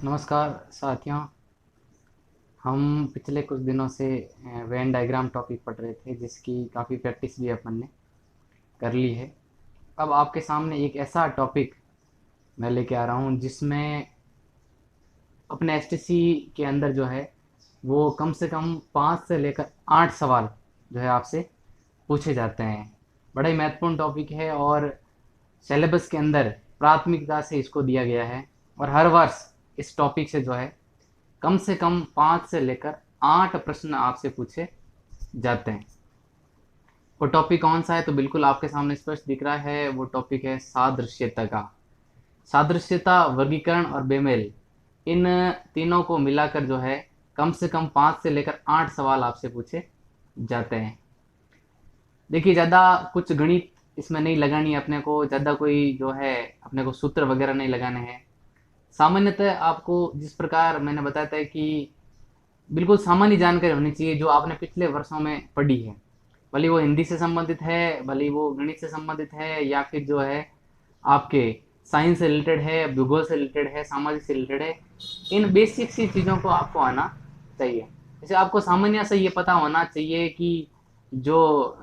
नमस्कार साथियों। हम पिछले कुछ दिनों से वेन डायग्राम टॉपिक पढ़ रहे थे, जिसकी काफ़ी प्रैक्टिस भी अपन ने कर ली है। अब आपके सामने एक ऐसा टॉपिक मैं लेके आ रहा हूँ जिसमें अपने एसटीसी के अंदर जो है वो कम से कम 5 से लेकर 8 सवाल जो है आपसे पूछे जाते हैं। बड़ा ही महत्वपूर्ण टॉपिक है और सिलेबस के अंदर प्राथमिकता से इसको दिया गया है। और हर वर्ष इस टॉपिक से जो है कम से कम 5 से लेकर 8 प्रश्न आपसे पूछे जाते हैं। वो टॉपिक कौन सा है तो बिल्कुल आपके सामने स्पष्ट दिख रहा है। वो टॉपिक है सादृश्यता का। सादृश्यता, वर्गीकरण और बेमेल, इन तीनों को मिलाकर जो है कम से कम 5 से लेकर 8 सवाल आपसे पूछे जाते हैं। देखिए, ज़्यादा कुछ गणित इसमें नहीं लगानी है अपने को, ज़्यादा कोई जो है अपने को सूत्र वगैरह नहीं लगाने हैं। सामान्यतः आपको जिस प्रकार मैंने बताया था कि बिल्कुल सामान्य जानकारी होनी चाहिए जो आपने पिछले वर्षों में पढ़ी है, भले वो हिंदी से संबंधित है, भले वो गणित से संबंधित है, या फिर जो है आपके साइंस से रिलेटेड है, भूगोल से रिलेटेड है, सामाजिक से रिलेटेड है। इन बेसिक सी चीज़ों को आपको आना चाहिए। जैसे आपको सामान्य से ये पता होना चाहिए कि जो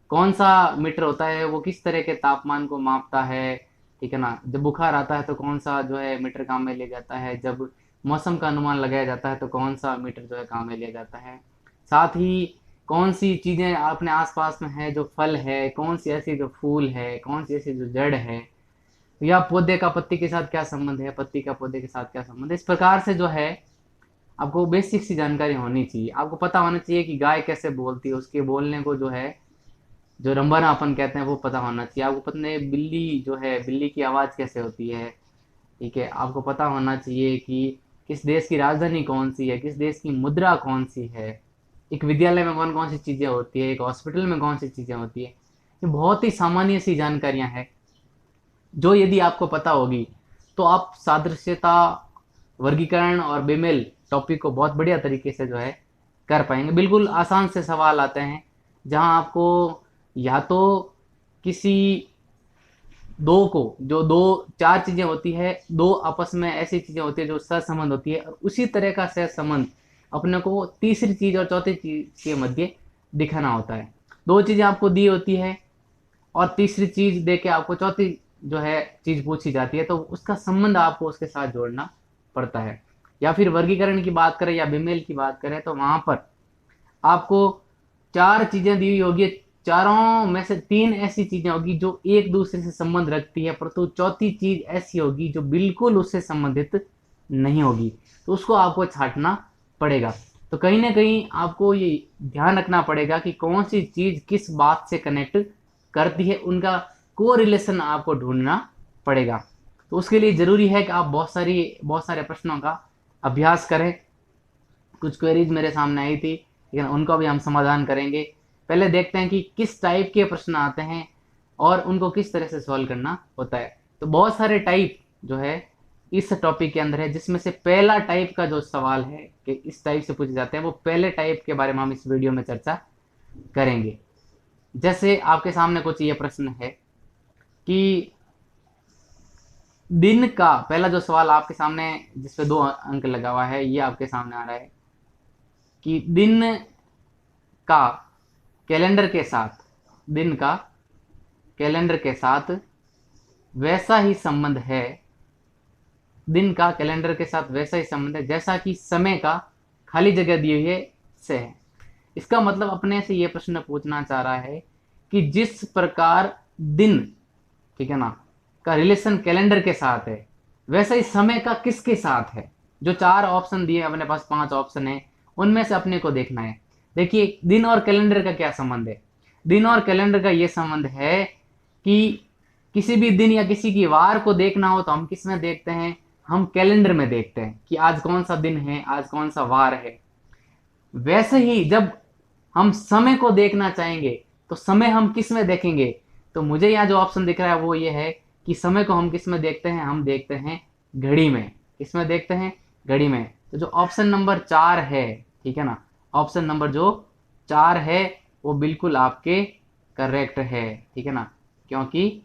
कौन सा मीटर होता है वो किस तरह के तापमान को मापता है, ठीक है ना। जब बुखार आता है तो कौन सा जो है मीटर काम में लिया जाता है, जब मौसम का अनुमान लगाया जाता है तो कौन सा मीटर जो है काम में लिया जाता है। साथ ही कौन सी चीज़ें अपने आसपास में है, जो फल है, कौन सी ऐसी जो फूल है, कौन सी ऐसी जो जड़ है, या पौधे का पत्ती के साथ क्या संबंध है, पत्ती का पौधे के साथ क्या संबंध है। इस प्रकार से जो है आपको बेसिक सी जानकारी होनी चाहिए। आपको पता होना चाहिए कि गाय कैसे बोलती है, उसके बोलने को जो है जो रंबाना अपन कहते हैं वो पता होना चाहिए। आपको पता है बिल्ली जो है, बिल्ली की आवाज़ कैसे होती है, ठीक है। आपको पता होना चाहिए कि किस देश की राजधानी कौन सी है, किस देश की मुद्रा कौन सी है, एक विद्यालय में कौन कौन सी चीज़ें होती है, एक हॉस्पिटल में कौन सी चीज़ें होती है। ये बहुत ही सामान्य सी जानकारियां हैं जो यदि आपको पता होगी तो आप सादृश्यता, वर्गीकरण और बेमेल टॉपिक को बहुत बढ़िया तरीके से जो है कर पाएंगे। बिल्कुल आसान से सवाल आते हैं जहां आपको या तो किसी दो को, जो दो चार चीजें होती है, दो आपस में ऐसी चीजें होती है जो सहसंबंध होती है, और उसी तरह का सहसंबंध अपने को तीसरी चीज और चौथी चीज के मध्य दिखाना होता है। दो चीजें आपको दी होती है और तीसरी चीज दे के आपको चौथी जो है चीज पूछी जाती है, तो उसका संबंध आपको उसके साथ जोड़ना पड़ता है। या फिर वर्गीकरण की बात करें या बेमेल की बात करें तो वहां पर आपको चार चीजें दी हुई होगी, चारों में से तीन ऐसी चीजें होगी जो एक दूसरे से संबंध रखती है, परंतु चौथी चीज ऐसी होगी जो बिल्कुल उससे संबंधित नहीं होगी, तो उसको आपको छांटना पड़ेगा। तो कहीं ना कहीं आपको ये ध्यान रखना पड़ेगा कि कौन सी चीज किस बात से कनेक्ट करती है, उनका को रिलेशन आपको ढूंढना पड़ेगा। तो उसके लिए जरूरी है कि आप बहुत सारे प्रश्नों का अभ्यास करें। कुछ क्वेरीज मेरे सामने आई थी, लेकिन उनका भी हम समाधान करेंगे। पहले देखते हैं कि किस टाइप के प्रश्न आते हैं और उनको किस तरह से सॉल्व करना होता है। तो बहुत सारे टाइप जो है इस टॉपिक के अंदर है, जिसमें से पहला टाइप का जो सवाल है कि इस टाइप से पूछे जाते हैं, वो पहले टाइप के बारे में हम इस वीडियो में चर्चा करेंगे। जैसे आपके सामने कुछ ये प्रश्न है कि दिन का, पहला जो सवाल आपके सामने जिसपे 2 अंक लगा हुआ है, ये आपके सामने आ रहा है कि दिन का कैलेंडर के साथ, दिन का कैलेंडर के साथ वैसा ही संबंध है, दिन का कैलेंडर के साथ वैसा ही संबंध है जैसा कि समय का खाली जगह दी हुई है से है। इसका मतलब अपने से ये प्रश्न पूछना चाह रहा है कि जिस प्रकार दिन, ठीक है ना, का रिलेशन कैलेंडर के साथ है, वैसा ही समय का किसके साथ है। जो 4 ऑप्शन दिए अपने पास, 5 ऑप्शन है, उनमें से अपने को देखना है। देखिए, दिन और कैलेंडर का क्या संबंध है। दिन और कैलेंडर का ये संबंध है कि किसी भी दिन या किसी की वार को देखना हो तो हम किस में देखते हैं, हम कैलेंडर में देखते हैं कि आज कौन सा दिन है, आज कौन सा वार है। वैसे ही जब हम समय को देखना चाहेंगे तो समय हम किस में देखेंगे। तो मुझे यहाँ जो ऑप्शन दिख रहा है वो ये है कि समय को हम किस में देखते हैं, हम देखते हैं घड़ी में। किस में देखते हैं, घड़ी में। तो जो ऑप्शन नंबर 4 है, ठीक है ना, ऑप्शन नंबर जो 4 है वो बिल्कुल आपके करेक्ट है, ठीक है ना। क्योंकि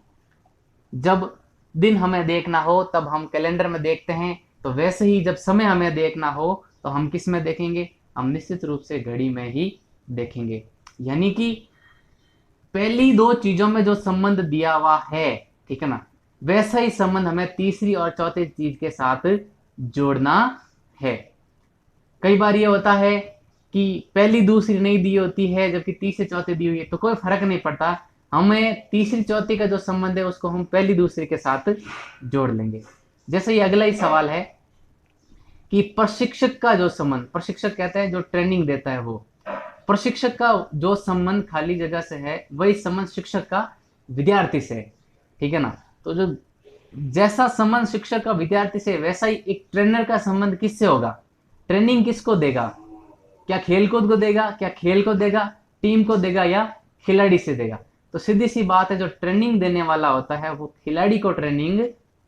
जब दिन हमें देखना हो तब हम कैलेंडर में देखते हैं, तो वैसे ही जब समय हमें देखना हो तो हम किस में देखेंगे, हम निश्चित रूप से घड़ी में ही देखेंगे। यानी कि पहली दो चीजों में जो संबंध दिया हुआ है, ठीक है ना, वैसा ही संबंध हमें तीसरी और चौथी चीज के साथ जोड़ना है। कई बार ये होता है कि पहली दूसरी नहीं दी होती है जबकि तीसरी चौथी दी हुई है, तो कोई फर्क नहीं पड़ता, हमें तीसरी चौथी का जो संबंध है उसको हम पहली दूसरी के साथ जोड़ लेंगे। जैसे ये अगला ही सवाल है कि प्रशिक्षक का जो संबंध, प्रशिक्षक कहते हैं जो ट्रेनिंग देता है, वो प्रशिक्षक का जो संबंध खाली जगह से है वही संबंध शिक्षक का विद्यार्थी से है, ठीक है ना। तो जो जैसा संबंध शिक्षक का विद्यार्थी से वैसा ही एक ट्रेनर का संबंध किससे होगा, ट्रेनिंग किसको देगा, क्या खेलकूद को देगा, क्या खेल को देगा, टीम को देगा, या खिलाड़ी से देगा। तो सीधी सी बात है, जो ट्रेनिंग देने वाला होता है वो खिलाड़ी को ट्रेनिंग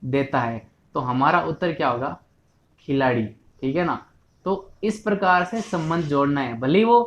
देता है। तो हमारा उत्तर क्या होगा, खिलाड़ी, ठीक है ना। तो इस प्रकार से संबंध जोड़ना है, भले वो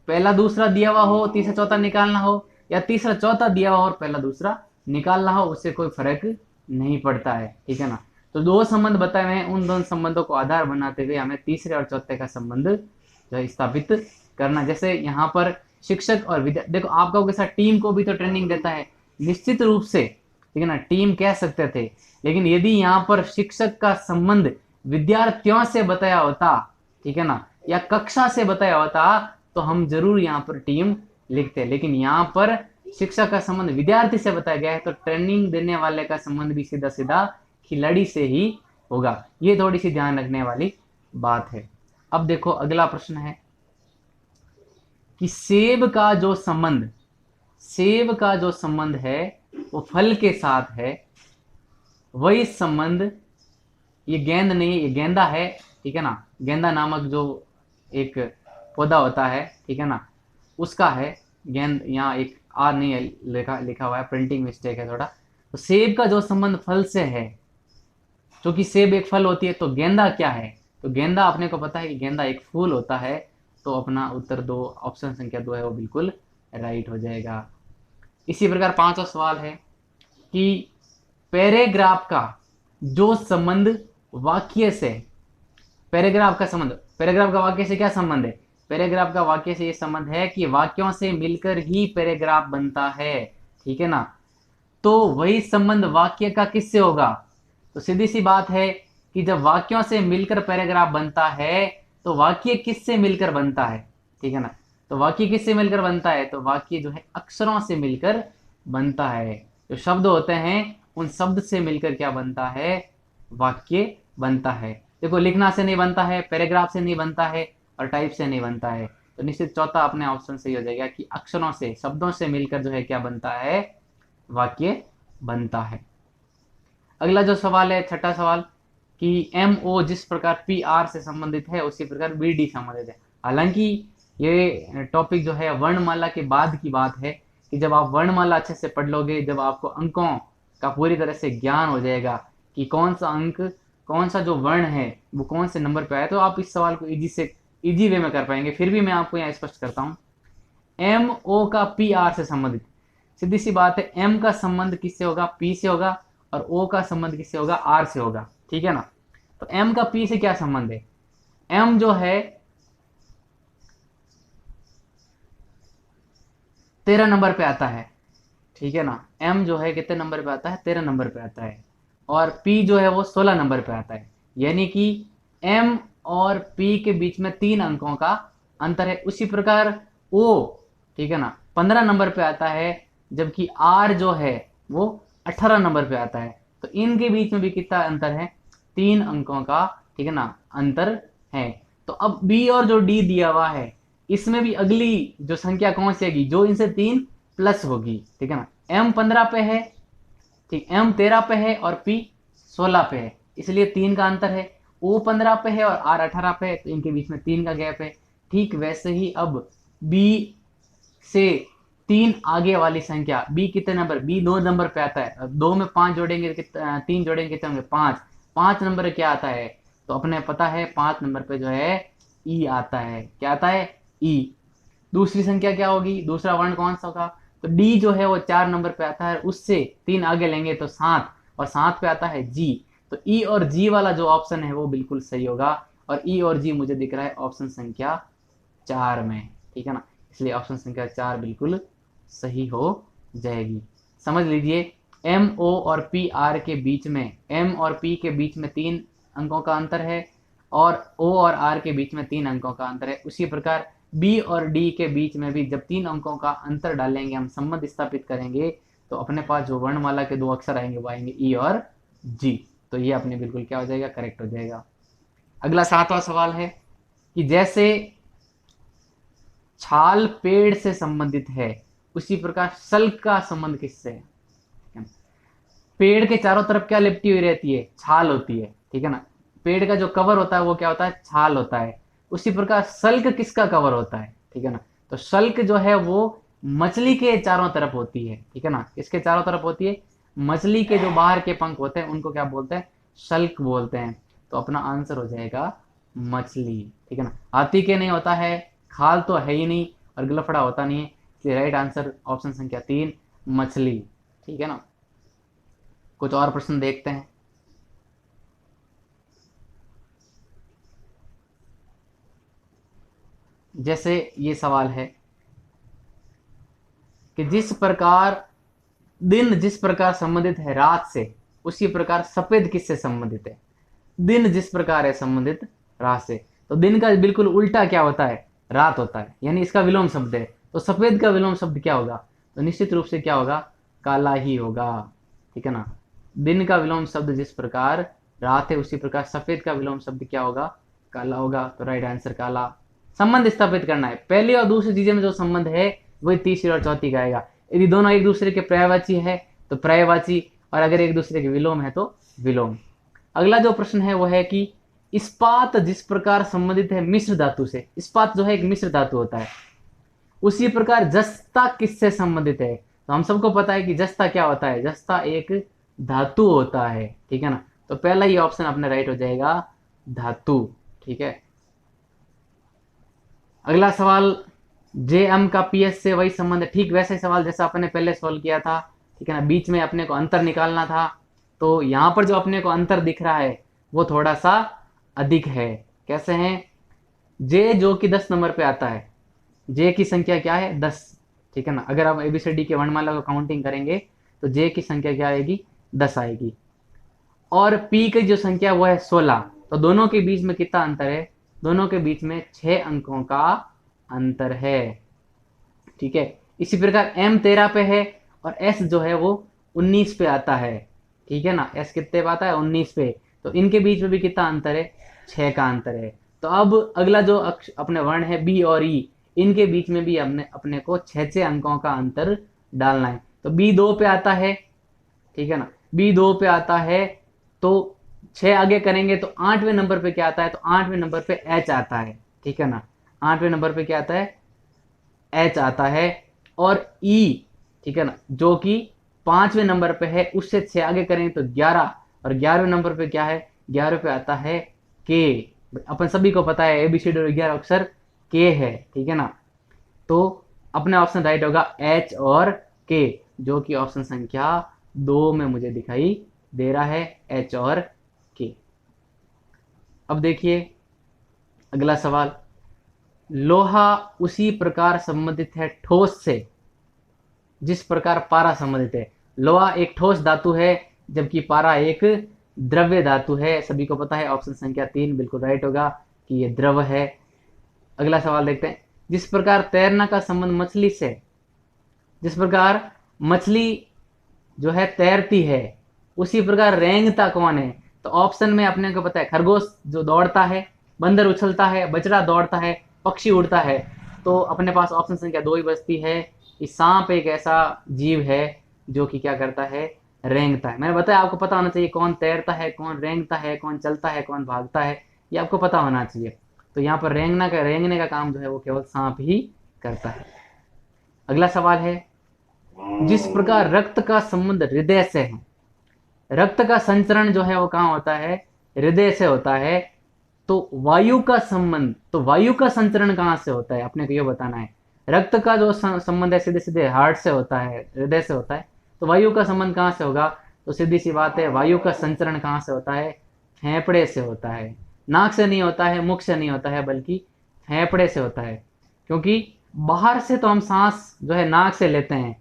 पहला दूसरा दिया हुआ हो, तीसरा चौथा निकालना हो, या तीसरा चौथा दिया हुआ और पहला दूसरा निकालना हो, उससे कोई फर्क नहीं पड़ता है, ठीक है ना। तो दो संबंध बताए हुए हैं, उन दोनों संबंधों को आधार बनाते हुए हमें तीसरे और चौथे का संबंध जो है स्थापित करना। जैसे यहाँ पर शिक्षक और विद्यार्थी, देखो आपका के साथ टीम को भी तो ट्रेनिंग देता है, निश्चित रूप से, ठीक है ना, टीम कह सकते थे, लेकिन यदि यहाँ पर शिक्षक का संबंध विद्यार्थियों से बताया होता, ठीक है ना, या कक्षा से बताया होता, तो हम जरूर यहाँ पर टीम लिखते हैं। लेकिन यहाँ पर शिक्षक का संबंध विद्यार्थी से बताया गया है, तो ट्रेनिंग देने वाले का संबंध भी सीधा सीधा खिलाड़ी से ही होगा। ये थोड़ी सी ध्यान रखने वाली बात है। अब देखो अगला प्रश्न है कि सेब का जो संबंध, सेब का जो संबंध है वो फल के साथ है, वही संबंध, ये गेंद नहीं, ये गेंदा है, ठीक है ना, गेंदा नामक जो एक पौधा होता है, ठीक है ना, उसका है गेंद, यहाँ एक आर नहीं है लिखा हुआ है, प्रिंटिंग मिस्टेक है थोड़ा। तो सेब का जो संबंध फल से है, क्योंकि सेब एक फल होती है, तो गेंदा क्या है, तो गेंदा अपने को पता है कि गेंदा एक फूल होता है। तो अपना उत्तर दो, ऑप्शन संख्या 2 है वो बिल्कुल राइट हो जाएगा। इसी प्रकार पांचवा सवाल है कि पैराग्राफ का जो संबंध वाक्य से, पैराग्राफ का संबंध, पैराग्राफ का वाक्य से क्या संबंध है, पैराग्राफ का वाक्य से ये संबंध है कि वाक्यों से मिलकर ही पैराग्राफ बनता है, ठीक है ना। तो वही संबंध वाक्य का किससे होगा, तो सीधी सी बात है कि जब वाक्यों से मिलकर पैराग्राफ बनता है तो वाक्य किससे मिलकर बनता है, ठीक है ना। तो वाक्य किससे मिलकर बनता है, तो वाक्य जो है अक्षरों से मिलकर बनता है। जो शब्द होते हैं उन शब्द से मिलकर क्या बनता है, वाक्य बनता है। देखो लिखना से नहीं बनता है, पैराग्राफ से नहीं बनता है, और टाइप से नहीं बनता है। तो निश्चित चौथा अपने ऑप्शन सही हो जाएगा कि अक्षरों से, शब्दों से मिलकर जो है क्या बनता है, वाक्य बनता है। अगला जो सवाल है, छठा सवाल, कि एम ओ जिस प्रकार पी आर से संबंधित है उसी प्रकार बी डी संबंधित है। हालांकि ये टॉपिक जो है वर्णमाला के बाद की बात है, कि जब आप वर्णमाला अच्छे से पढ़ लोगे, जब आपको अंकों का पूरी तरह से ज्ञान हो जाएगा कि कौन सा अंक, कौन सा जो वर्ण है वो कौन से नंबर पे आया, तो आप इस सवाल को इजी वे में कर पाएंगे। फिर भी मैं आपको यहाँ स्पष्ट करता हूँ, एम ओ का पी आर से संबंधित, सीधी सी बात है, एम का संबंध किससे होगा, पी से होगा, और ओ का संबंध किससे होगा, आर से होगा, ठीक है ना। तो एम का पी से क्या संबंध है, एम जो है 13 नंबर पे आता है, ठीक है ना, एम जो है कितने नंबर पे आता है, 13 नंबर पे आता है, और पी जो है वो 16 नंबर पे आता है। यानी कि एम और पी के बीच में 3 अंकों का अंतर है। उसी प्रकार ओ, ठीक है ना, 15 नंबर पे आता है, जबकि आर जो है वो 18 नंबर पे आता है। तो इनके बीच में भी कितना अंतर है, 3 अंकों का, ठीक है ना, अंतर है। तो अब बी और जो डी दिया हुआ है, इसमें भी अगली जो संख्या कौन सी आएगी, जो इनसे 3 प्लस होगी, ठीक है ना। एम 15 पे है, ठीक, एम 13 पे है और पी 16 पे है, इसलिए 3 का अंतर है। ओ 15 पे है और आर 18 पे है, तो इनके बीच में 3 का गैप है। ठीक वैसे ही अब बी से 3 आगे वाली संख्या, बी कितने नंबर, बी 2 नंबर पे आता है, 2 में 5 जोड़ेंगे, 3 जोड़ेंगे कितने होंगे, 5, 5 नंबर क्या आता है, तो अपने पता है 5 नंबर पे जो है ई आता है, क्या आता है, ई। दूसरी संख्या क्या होगी, दूसरा वर्ण कौन सा होगा, तो डी जो है वो 4 नंबर पे आता है, उससे 3 आगे लेंगे तो 7, और 7 पे आता है जी। तो ई और जी वाला जो ऑप्शन है वो बिल्कुल सही होगा, और ई और जी मुझे दिख रहा है ऑप्शन संख्या 4 में, ठीक है ना। इसलिए ऑप्शन संख्या 4 बिल्कुल सही हो जाएगी। समझ लीजिए, एम ओ और पी आर के बीच में, एम और पी के बीच में 3 अंकों का अंतर है, और ओ और आर के बीच में 3 अंकों का अंतर है। उसी प्रकार बी और डी के बीच में भी जब 3 अंकों का अंतर डालेंगे, हम संबंध स्थापित करेंगे, तो अपने पास जो वर्णमाला के 2 अक्षर आएंगे वो आएंगे ई और जी। तो ये अपने बिल्कुल क्या हो जाएगा, करेक्ट हो जाएगा। अगला 7वां सवाल है कि जैसे छाल पेड़ से संबंधित है, उसी प्रकार सल्क का संबंध किससे है? पेड़ के चारों तरफ क्या लिपटी हुई रहती है? छाल होती है, ठीक है ना। पेड़ का जो कवर होता है वो क्या होता है? छाल होता है। उसी प्रकार सल्क किसका कवर होता है? ठीक है ना। तो सल्क जो है वो मछली के चारों तरफ होती है, ठीक है ना। किसके चारों तरफ होती है? मछली के जो बाहर के पंख होते हैं उनको क्या बोलते हैं? सल्क बोलते हैं। तो अपना आंसर हो जाएगा मछली, ठीक है ना। हाथी के नहीं होता है, खाल तो है ही नहीं, और गलफड़ा होता नहीं है, इसलिए राइट आंसर ऑप्शन संख्या 3 मछली, ठीक है ना। कुछ और प्रश्न देखते हैं। जैसे ये सवाल है कि जिस प्रकार संबंधित है रात से, उसी प्रकार सफेद किससे संबंधित है? दिन जिस प्रकार है संबंधित रात से, तो दिन का बिल्कुल उल्टा क्या होता है? रात होता है, यानी इसका विलोम शब्द है। तो सफेद का विलोम शब्द क्या होगा? तो निश्चित रूप से क्या होगा? काला ही होगा, ठीक है ना। दिन का विलोम शब्द जिस प्रकार रात है, उसी प्रकार सफेद का विलोम शब्द क्या होगा? काला होगा। तो राइट आंसर काला। संबंध स्थापित करना है, पहली और दूसरी चीजें में जो संबंध है वही तीसरी और चौथी का आएगा। यदि दोनों एक दूसरे के पर्यायवाची है तो पर्यायवाची, और अगर एक दूसरे के विलोम है तो विलोम। अगला जो प्रश्न है वो है कि इस्पात जिस प्रकार संबंधित है मिश्र धातु से, इस्पात जो है एक मिश्र धातु होता है, उसी प्रकार जस्ता किससे संबंधित है? तो हम सबको पता है कि जस्ता क्या होता है? जस्ता एक धातु होता है, ठीक है ना। तो पहला ही ऑप्शन अपने राइट हो जाएगा, धातु, ठीक है। अगला सवाल, जे एम का पी एस से वही संबंध है, ठीक वैसे सवाल जैसा अपने पहले सॉल्व किया था, ठीक है ना। बीच में अपने को अंतर निकालना था, तो यहां पर जो अपने को अंतर दिख रहा है वो थोड़ा सा अधिक है। कैसे है? जे जो कि 10 नंबर पे आता है, जे की संख्या क्या है? 10, ठीक है ना। अगर आप एबीसीडी के वर्णमाला को काउंटिंग करेंगे तो जे की संख्या क्या आएगी? 10 आएगी। और पी की जो संख्या वो है 16। तो दोनों के बीच में कितना अंतर है? दोनों के बीच में 6 अंकों का अंतर है, ठीक है। इसी प्रकार एम 13 पे है और एस जो है वो 19 पे आता है, ठीक है ना। एस कितने पे आता है? 19 पे। तो इनके बीच में भी कितना अंतर है? 6 का अंतर है। तो अब अगला जो अपने वर्ण है बी और ई, इनके बीच में भी अपने को 6 अंकों का अंतर डालना है। तो बी 2 पे आता है, ठीक है ना। बी 2 पे आता है, तो 6 आगे करेंगे तो 8वें नंबर पे क्या आता है? तो 8वें नंबर पे एच आता है, ठीक है ना। 8वें नंबर पे क्या आता है? एच आता है। और ई, ठीक है ना, जो कि 5वें नंबर पे है, उससे 6 आगे करेंगे तो 11, और 11वें नंबर पे क्या है? 11 पे आता है के। अपन सभी को पता है एबीसीडी और 11 अक्षर के है, ठीक है ना। तो अपना ऑप्शन राइट होगा एच और के, जो कि ऑप्शन संख्या 2 में मुझे दिखाई दे रहा है, एच और के। अब देखिए अगला सवाल, लोहा उसी प्रकार संबंधित है ठोस से जिस प्रकार पारा संबंधित है। लोहा एक ठोस धातु है, जबकि पारा एक द्रव्य धातु है। सभी को पता है, ऑप्शन संख्या 3 बिल्कुल राइट होगा कि ये द्रव है। अगला सवाल देखते हैं, जिस प्रकार तैरना का संबंध मछली से, जिस प्रकार मछली जो है तैरती है, उसी प्रकार रेंगता कौन है? तो ऑप्शन में अपने को पता है, खरगोश जो दौड़ता है, बंदर उछलता है, बछड़ा दौड़ता है, पक्षी उड़ता है। तो अपने पास ऑप्शन संख्या 2 ही बचती है कि सांप एक ऐसा जीव है जो कि क्या करता है? रेंगता है। मैंने बताया आपको पता होना चाहिए कौन तैरता है, कौन रेंगता है, कौन चलता है, कौन भागता है, ये आपको पता होना चाहिए। तो यहाँ पर रेंगने का काम जो है वो केवल सांप ही करता है। अगला सवाल है, जिस प्रकार रक्त का संबंध हृदय से है, रक्त का संचरण जो है वो कहाँ होता है? हृदय से होता है। तो वायु का संबंध, तो वायु का संचरण कहाँ से होता है? अपने को ये बताना है। रक्त का जो संबंध है सीधे सीधे हार्ट से होता है, हृदय से होता है। तो वायु का संबंध कहाँ से होगा? तो सीधी सी बात है, वायु का संचरण कहाँ से होता है? फेफड़े से होता है। नाक से नहीं होता है, मुख से नहीं होता है, बल्कि फेफड़े से होता है। क्योंकि बाहर से तो हम सांस जो है नाक से लेते हैं,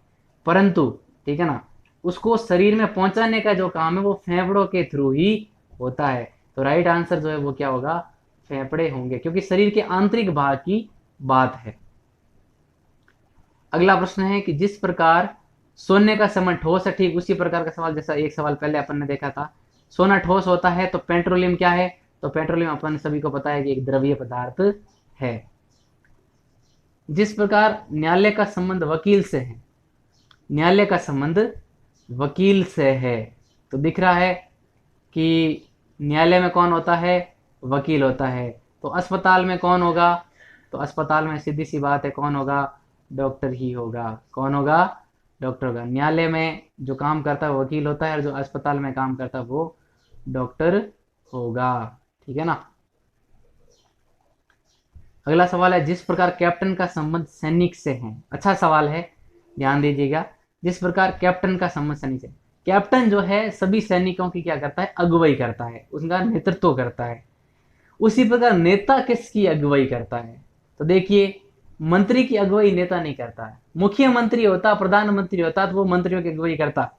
परंतु ठीक है ना, उसको शरीर में पहुंचाने का जो काम है वो फेफड़ों के थ्रू ही होता है। तो राइट आंसर जो है वो क्या होगा? फेफड़े होंगे, क्योंकि शरीर के आंतरिक भाग की बात है। अगला प्रश्न है कि जिस प्रकार सोने का समय ठोस है, ठीक उसी प्रकार का सवाल जैसा एक सवाल पहले अपन ने देखा था। सोना ठोस होता है तो पेट्रोलियम क्या है? तो पेट्रोलियम अपन सभी को पता है कि एक द्रवीय पदार्थ है। जिस प्रकार न्यायालय का संबंध वकील से है, न्यायालय का संबंध वकील से है, तो दिख रहा है कि न्यायालय में कौन होता है? वकील होता है। तो अस्पताल में कौन होगा? तो अस्पताल में सीधी सी बात है, कौन होगा? डॉक्टर ही होगा। कौन होगा? डॉक्टर होगा। न्यायालय में जो काम करता है वो वकील होता है, और जो अस्पताल में काम करता है वो डॉक्टर होगा। ठीक है ना। अगला सवाल है, जिस प्रकार कैप्टन का संबंध सैनिक से है। अच्छा सवाल है, ध्यान दीजिएगा। जिस प्रकार कैप्टन का संबंध सैनिक से, कैप्टन जो है सभी सैनिकों की क्या करता है? अगुवाई करता है, उसका नेतृत्व करता है। उसी प्रकार नेता किसकी अगुवाई करता है? तो देखिए, मंत्री की अगुवाई नेता नहीं करता है। मुख्यमंत्री होता, प्रधानमंत्री होता तो वो मंत्रियों की अगुवाई करता,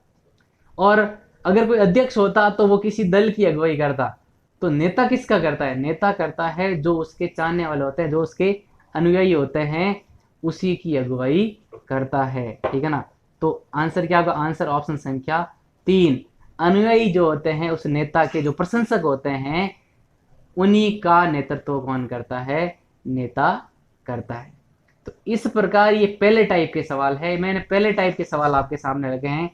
और अगर कोई अध्यक्ष होता तो वो किसी दल की अगुवाई करता। तो नेता किसका करता है? नेता करता है जो उसके चाहने वाले होते हैं, जो उसके अनुयायी होते हैं, उसी की अगुवाई करता है। ठीक है ना। तो आंसर क्या होगा? आंसर ऑप्शन संख्या 3। अनुयायी जो होते हैं उस नेता के, जो प्रशंसक होते हैं, उन्हीं का नेतृत्व कौन करता है? नेता करता है। तो इस प्रकार ये पहले टाइप के सवाल है। मैंने पहले टाइप के सवाल आपके सामने रखे हैं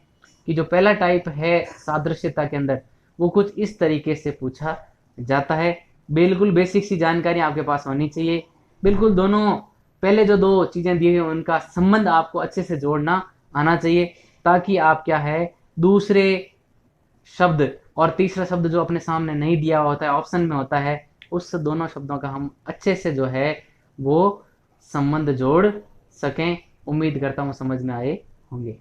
कि जो पहला टाइप है सादृश्यता के अंदर, वो कुछ इस तरीके से पूछा जाता है। बिल्कुल बेसिक सी जानकारी आपके पास होनी चाहिए। बिल्कुल दोनों पहले जो दो चीजें दी हुई हैं उनका संबंध आपको अच्छे से जोड़ना आना चाहिए, ताकि आप क्या है, दूसरे शब्द और तीसरा शब्द जो अपने सामने नहीं दिया होता है, ऑप्शन में होता है, उस दोनों शब्दों का हम अच्छे से जो है वो संबंध जोड़ सकें। उम्मीद करता हूँ समझ में आए होंगे।